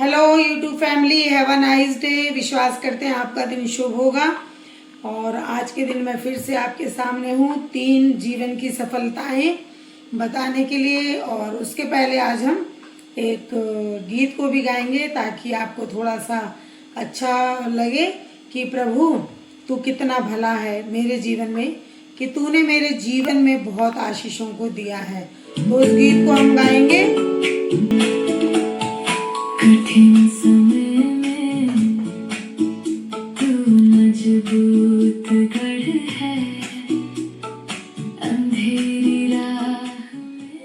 Hello YouTube family, have a nice day. विश्वास करते हैं आपका दिन शुभ होगा। और आज के दिन मैं फिर से आपके सामने हूँ 3 जीवन की सफलताएं बताने के लिए। और उसके पहले आज हम एक गीत को भी गाएंगे ताकि आपको थोड़ा सा अच्छा लगे कि प्रभु तू कितना भला है मेरे जीवन में, कि तूने मेरे जीवन में बहुत आशीषों को दिया है। तो उस गीत को हम गाएंगे। कठिन समय में तू मजबूत गढ़ है, अंधेरी राह में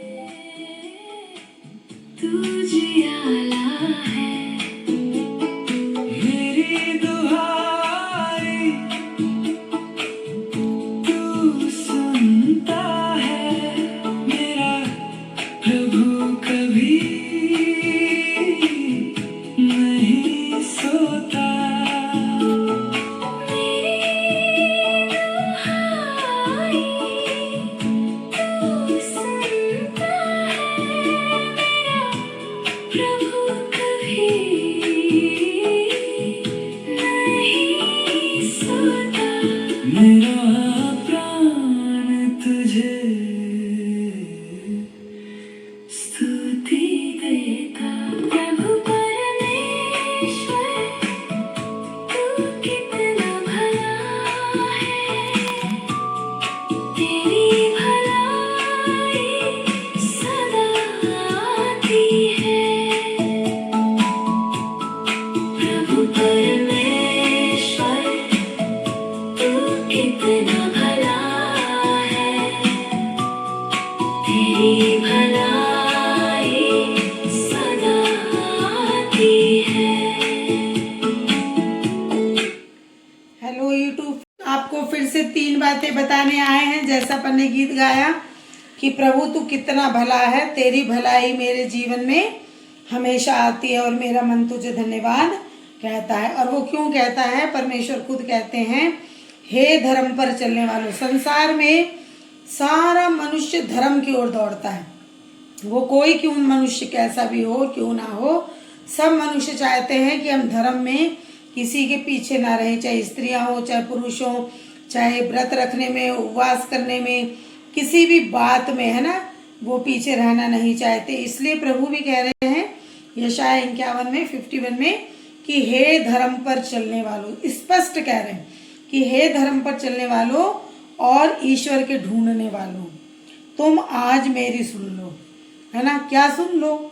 तू जियाला है। मेरी दुहाई तू सुनता है, मेरा प्रभु कभी नहीं सोता। मेरी दुहाई तू सुनता है, मेरा प्रभु कभी नहीं सोता। मेरा प्राण तुझे स्तुति देता। प्रभु परमेश्वर तू कितना भला है, तेरी भलाई सदा आती है। प्रभु परमेश्वर तू कितना भला है, तेरी भलाई सदा आती है। हेलो यूट्यूब, आपको फिर से 3 बातें बताने आए हैं। जैसा अपन ने गीत गाया कि प्रभु तू कितना भला है, तेरी भलाई मेरे जीवन में हमेशा आती है और मेरा मन तुझे धन्यवाद कहता है। और वो क्यों कहता है? परमेश्वर खुद कहते हैं, हे धर्म पर चलने वालों। संसार में सारा मनुष्य धर्म की ओर दौड़ता है। वो कोई क्यों मनुष्य कैसा भी हो, क्यों ना हो, सब मनुष्य चाहते हैं कि हम धर्म में किसी के पीछे ना रहें, चाहे स्त्रियां हो चाहे पुरुष हो, चाहे व्रत रखने में, उपवास करने में, किसी भी बात में, है ना, वो पीछे रहना नहीं चाहते। इसलिए प्रभु भी कह रहे हैं यशाया 51 में 51 में कि हे धर्म पर चलने वालों। स्पष्ट कह रहे हैं कि हे धर्म पर चलने वालों और ईश्वर के ढूंढने वालों, तुम आज मेरी सुन लो। है ना, क्या सुन लो?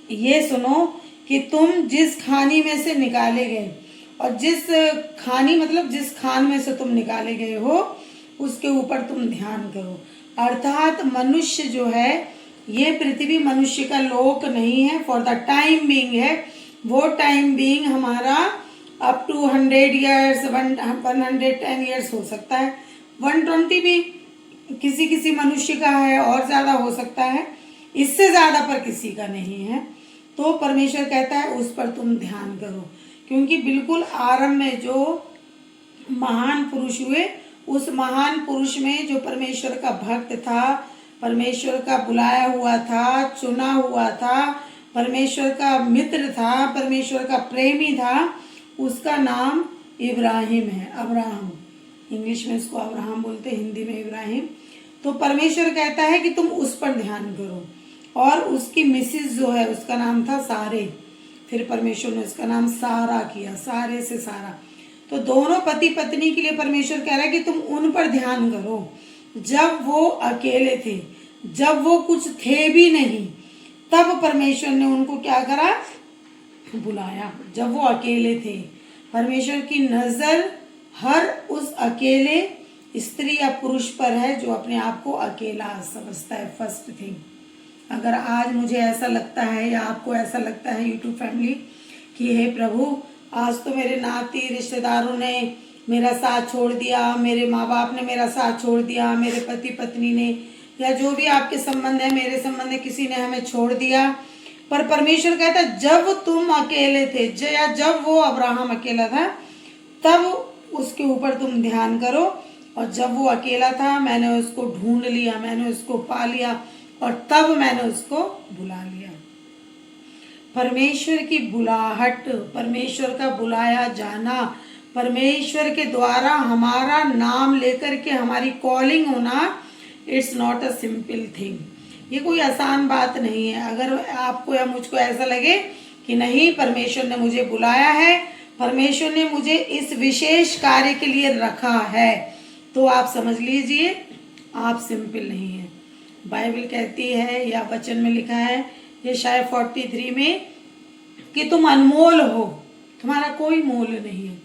ये सुनो कि तुम जिस खानी में से निकाले गए, और जिस खानी मतलब जिस खान में से तुम निकाले गए हो उसके ऊपर तुम ध्यान करो। अर्थात मनुष्य जो है, ये पृथ्वी मनुष्य का लोक नहीं है, फॉर द टाइम बीइंग है। वो टाइम बीइंग हमारा अप टू 100 ईयर्स, 110 ईयर्स हो सकता है, 120 भी किसी किसी मनुष्य का है, और ज़्यादा हो सकता है, इससे ज़्यादा पर किसी का नहीं है। तो परमेश्वर कहता है उस पर तुम ध्यान करो, क्योंकि बिल्कुल आरंभ में जो महान पुरुष हुए, उस महान पुरुष में जो परमेश्वर का भक्त था, परमेश्वर का बुलाया हुआ था, चुना हुआ था, परमेश्वर का मित्र था, परमेश्वर का प्रेमी था, उसका नाम इब्राहिम है। अब्राहम, इंग्लिश में इसको अब्राहम बोलते हैं, हिंदी में इब्राहिम। तो परमेश्वर कहता है कि तुम उस पर ध्यान करो। और उसकी मिसिस जो है, उसका नाम था सारे, फिर परमेश्वर ने उसका नाम सारा किया, सारे से सारा। तो दोनों पति पत्नी के लिए परमेश्वर कह रहा है कि तुम उन पर ध्यान करो। जब वो अकेले थे, जब वो कुछ थे भी नहीं, तब परमेश्वर ने उनको क्या करा? बुलाया। जब वो अकेले थे, परमेश्वर की नजर हर उस अकेले स्त्री या पुरुष पर है जो अपने आप को अकेला समझता है। फर्स्ट थिंग, अगर आज मुझे ऐसा लगता है या आपको ऐसा लगता है यूट्यूब फैमिली कि हे प्रभु, आज तो मेरे नाती रिश्तेदारों ने मेरा साथ छोड़ दिया, मेरे माँ बाप ने मेरा साथ छोड़ दिया, मेरे पति पत्नी ने, या जो भी आपके संबंध है, मेरे संबंध है, किसी ने हमें छोड़ दिया। पर परमेश्वर कहता है जब तुम अकेले थे, या जब वो अब्राहम अकेला था, तब उसके ऊपर तुम ध्यान करो। और जब वो अकेला था, मैंने उसको ढूंढ लिया, मैंने उसको पा लिया, और तब मैंने उसको बुला लिया। परमेश्वर की बुलाहट, परमेश्वर का बुलाया जाना, परमेश्वर के द्वारा हमारा नाम लेकर के हमारी कॉलिंग होना, it's not a simple thing. ये कोई आसान बात नहीं है। अगर आपको या मुझको ऐसा लगे कि नहीं, परमेश्वर ने मुझे बुलाया है, परमेश्वर ने मुझे इस विशेष कार्य के लिए रखा है, तो आप समझ लीजिए आप सिंपल नहीं हैं। बाइबल कहती है या वचन में लिखा है, ये शायद 43 में, कि तुम अनमोल हो, तुम्हारा कोई मोल नहीं है,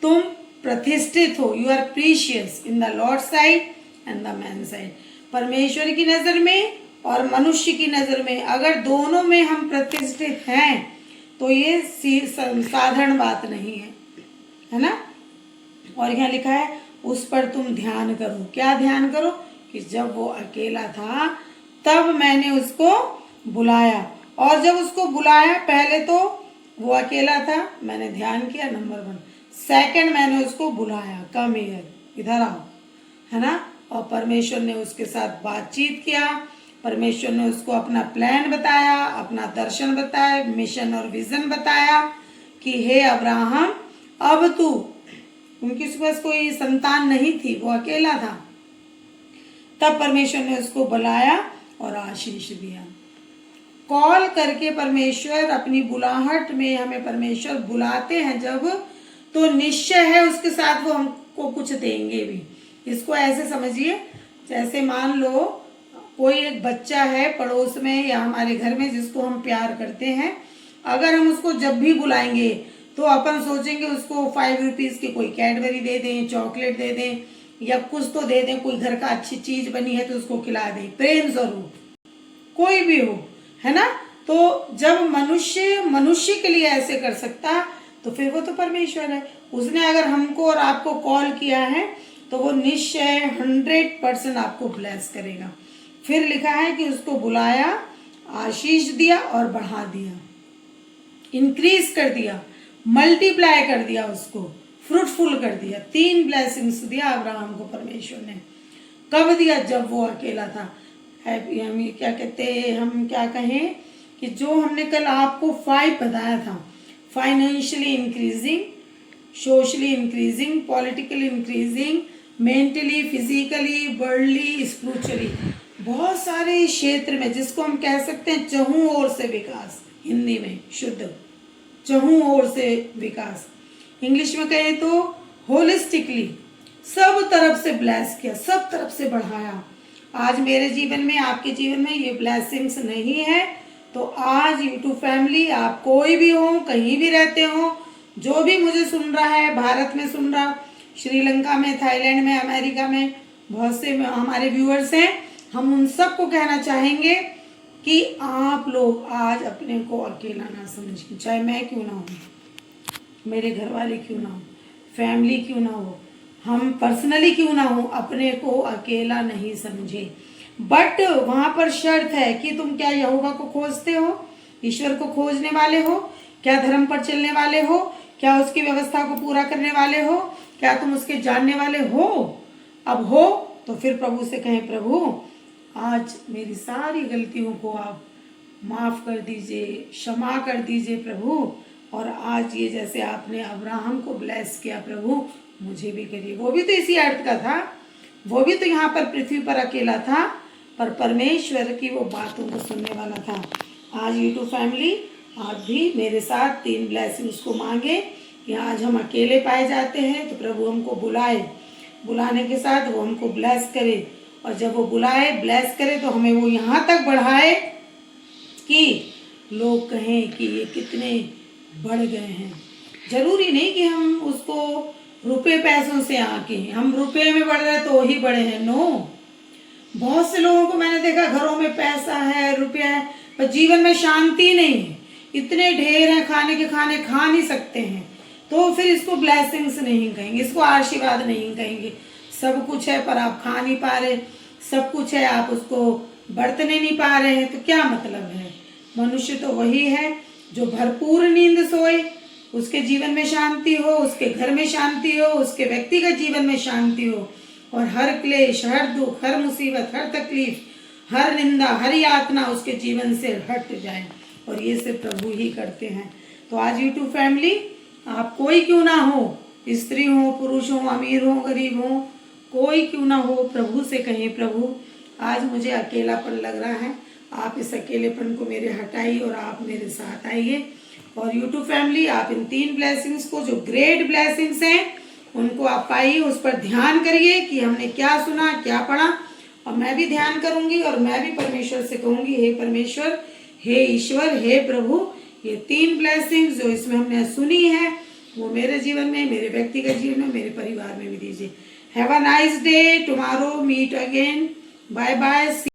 तुम प्रतिष्ठित हो, you are precious in the Lord side and the man side. परमेश्वर की नज़र में और मनुष्य की नज़र में अगर दोनों में हम प्रतिष्ठित हैं तो ये साधारण बात नहीं है ना। और यहाँ लिखा है उस पर तुम ध्यान करो। क्या ध्यान करो? कि जब वो अकेला था तब मैंने उसको बुलाया, और जब उसको बुलाया पहले तो वो अकेला था, मैंने ध्यान किया, नंबर 1। सेकंड, मैंने उसको बुलाया, कम हियर, इधर आओ, है ना। और परमेश्वर ने उसके साथ बातचीत किया, परमेश्वर ने उसको अपना प्लान बताया, अपना दर्शन बताया, मिशन और विजन बताया कि हे अब्राहम, अब तू, उनके पास कोई संतान नहीं थी, वो अकेला था, तब परमेश्वर ने उसको बुलाया और आशीष दिया। कॉल करके परमेश्वर अपनी बुलाहट में हमें परमेश्वर बुलाते हैं जब, तो निश्चय है उसके साथ वो हमको कुछ देंगे भी। इसको ऐसे समझिए, जैसे मान लो कोई एक बच्चा है पड़ोस में या हमारे घर में जिसको हम प्यार करते हैं, अगर हम उसको जब भी बुलाएंगे तो अपन सोचेंगे उसको 5 रुपीज़ की कोई कैडबरी दे दें, चॉकलेट दे दें, या कुछ तो दे दें, कोई घर का अच्छी चीज़ बनी है तो उसको खिला दें, प्रेम स्वरूप, कोई भी हो, है ना। तो जब मनुष्य के लिए ऐसे कर सकता, तो फिर वो तो परमेश्वर है। उसने अगर हमको और आपको कॉल किया है तो वो निश्चय 100% आपको ब्लेस करेगा। फिर लिखा है कि उसको बुलाया, आशीष दिया और बढ़ा दिया, इंक्रीज कर दिया, मल्टीप्लाई कर दिया, उसको फ्रूटफुल कर दिया। 3 ब्लेसिंग्स दिया अब्राहम को परमेश्वर ने। कब दिया? जब वो अकेला था। हम क्या कहते हैं, हम क्या कहें कि जो हमने कल आपको 5 बताया था, financially increasing, socially increasing, politically increasing, mentally, physically, worldly, spiritually, बहुत सारे क्षेत्र में जिसको हम कह सकते हैं चहुं ओर से विकास, हिंदी में शुद्ध चहुं ओर से विकास, इंग्लिश में कहें तो होलिस्टिकली, सब तरफ से ब्लेस किया, सब तरफ से बढ़ाया। आज मेरे जीवन में, आपके जीवन में ये ब्लेसिंग्स नहीं है तो आज यूट्यूब फैमिली, आप कोई भी हो, कहीं भी रहते हो, जो भी मुझे सुन रहा है, भारत में सुन रहा, श्रीलंका में, थाईलैंड में, अमेरिका में बहुत से हमारे व्यूअर्स हैं, हम उन सबको कहना चाहेंगे कि आप लोग आज अपने को अकेला ना समझें, चाहे मैं क्यों ना हूँ, मेरे घर वाले क्यों ना हो, फैमिली क्यों ना हो, हम पर्सनली क्यों ना हो, अपने को अकेला नहीं समझे। बट वहाँ पर शर्त है कि तुम क्या यहोवा को खोजते हो, ईश्वर को खोजने वाले हो, क्या धर्म पर चलने वाले हो, क्या उसकी व्यवस्था को पूरा करने वाले हो, क्या तुम उसके जानने वाले हो। अब हो तो फिर प्रभु से कहें, प्रभु आज मेरी सारी गलतियों को आप माफ़ कर दीजिए, क्षमा कर दीजिए प्रभु, और आज ये जैसे आपने अब्राहम को ब्लेस किया प्रभु, मुझे भी करिए। वो भी तो इसी अर्थ का था, वो भी तो यहाँ पर पृथ्वी पर अकेला था, पर परमेश्वर की वो बातों को सुनने वाला था। आज यूट्यूब फैमिली, आप भी मेरे साथ 3 ब्लेसिंग्स को मांगे कि आज हम अकेले पाए जाते हैं तो प्रभु हमको बुलाए, बुलाने के साथ वो हमको ब्लेस करे, और जब वो बुलाए, ब्लेस करे, तो हमें वो यहाँ तक बढ़ाए कि लोग कहें कि ये कितने बढ़ गए हैं। जरूरी नहीं कि हम उसको रुपए पैसों से आके, हम रुपए में बढ़ रहे तो ही बढ़े हैं, नो। बहुत से लोगों को मैंने देखा, घरों में पैसा है, रुपया है, पर जीवन में शांति नहीं है, इतने ढेर हैं, खाने के खाने खा नहीं सकते हैं, तो फिर इसको ब्लेसिंग्स नहीं कहेंगे, इसको आशीर्वाद नहीं कहेंगे। सब कुछ है पर आप खा नहीं पा रहे, सब कुछ है आप उसको बरतने नहीं पा रहे हैं, तो क्या मतलब है। मनुष्य तो वही है जो भरपूर नींद सोए, उसके जीवन में शांति हो, उसके घर में शांति हो, उसके व्यक्तिगत जीवन में शांति हो, और हर क्लेश, हर दुख, हर मुसीबत, हर तकलीफ, हर निंदा, हर यातना उसके जीवन से हट जाए। और ये सिर्फ प्रभु ही करते हैं। तो आज यूट्यूब फैमिली, आप कोई क्यों ना हो, स्त्री हो, पुरुष हो, अमीर हो, गरीब हो, कोई क्यों ना हो, प्रभु से कहें प्रभु आज मुझे अकेलापन लग रहा है, आप इस अकेलेपन को मेरे हटाइए और आप मेरे साथ आइए। और यूट्यूब फैमिली, आप इन 3 ब्लेसिंग्स को, जो ग्रेट ब्लेसिंग्स हैं, उनको आप पाइए, उस पर ध्यान करिए कि हमने क्या सुना, क्या पढ़ा। और मैं भी ध्यान करूंगी और मैं भी परमेश्वर से कहूंगी, हे परमेश्वर, हे ईश्वर, हे प्रभु, ये 3 ब्लेसिंग्स जो इसमें हमने सुनी है वो मेरे जीवन में, मेरे व्यक्तिगत जीवन में, मेरे परिवार में भी दीजिए। Have a nice day, tomorrow meet again, bye bye.